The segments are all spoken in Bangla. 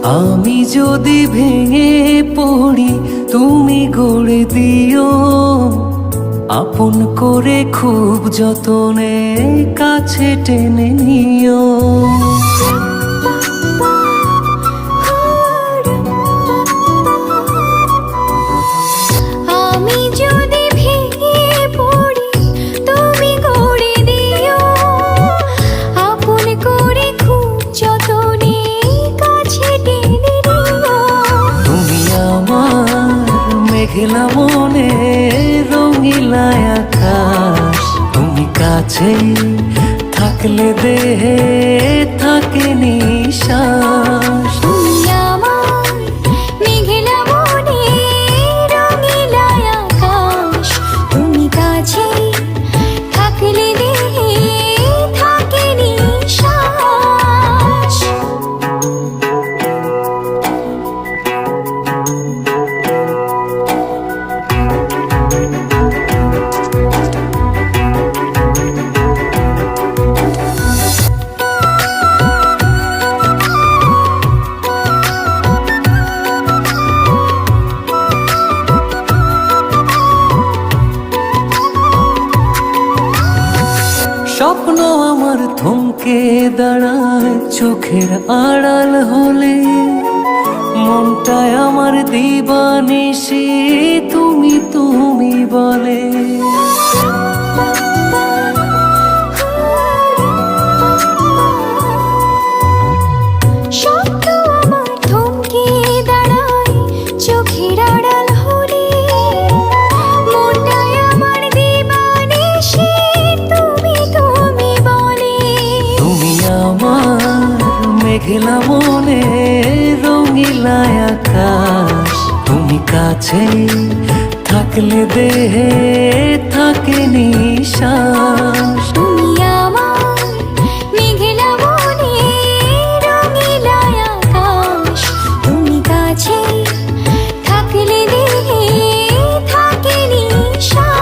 আমি যদি ভেঙে পড়ি তুমি গড়ে দিও, আপন করে খুব যতনে কাছে টেনে নিও। আমি যদি ভেঙে পড়ি তুমি গড়ে দিও, আপন করে খুব যতনে কাছে টেনে নিও। তুমি আমার মেঘলা মনে রঙিলা আকাশ, তুমি কাছে থাকলে দেহে থাকে নিশ্বাস। তুমি আমার মেঘলা মনে রঙিলা আকাশ, তুমি কাছে থাকলে দেহে থাকে নিশ্বাস। স্বপ্ন আমার থমকে দাঁড়ায় চোখের আড়াল হলে, মনটায় আমার দিবানিশি তুমি তুমি বলে। স্বপ্ন আমার থমকে দাঁড়ায় চোখের আড়াল হলে, মনটায় আমার দিবানিশি তুমি তুমি বলে। তুমি আমার মেঘলা মনে রঙিলা আকাশ, তুমি কাছে থাকলে দেহে থাকে নিশ্বাস। তুমি আমার মেঘলা মনে রঙিলা আকাশ, তুমি কাছে থাকলে দেহে থাকে নিশ্বাস।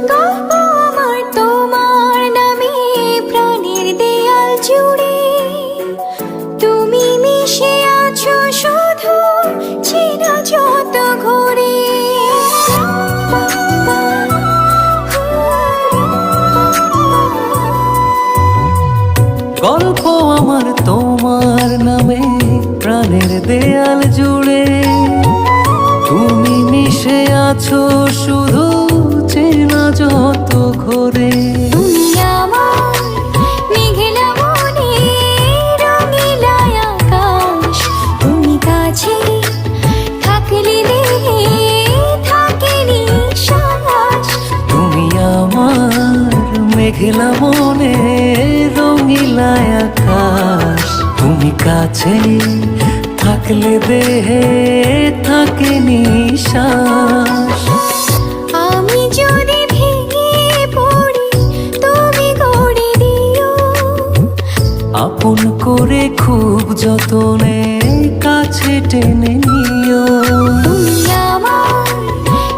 গল্প আমার তোমার নামে প্রাণের দেয়াল জুড়ে, তুমি মিশে আছো শুধু চেনা যত ঘুরে। গল্প আমার তোমার নামে প্রাণের দেয়াল জুড়ে, তুমি মিশে আছো শুধু চেনা যত ঘরে। তুমি আমার মেঘলা মনে রঙিলা আকাশ, তুমি কাছে থাকলে দেহে থাকে নিশ্বাস। তুমি আমার মেঘলা মনে রঙিলা আকাশ, তুমি কাছে থাকলে দেহে থাকে নিশ্বাস। আমি যদি ভেঙে পড়ি তুমি গড়ে দিও, আপন করে খুব যতনে কাছে টেনে নিও। তুমি আমার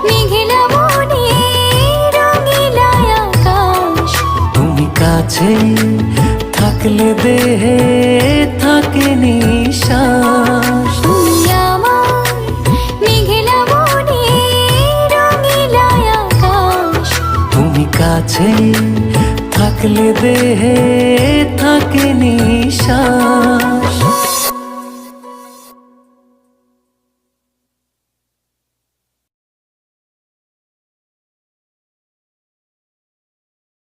মেঘলা মনে রঙিলা আকাশ, তুমি কাছে থাকলে দেহে থাকে নিশ্বাস। তুমি আমার মেঘলা মনে রঙিলা আকাশ, তুমি কাছে থাকলে দেহে থাকে নিশ্বাস।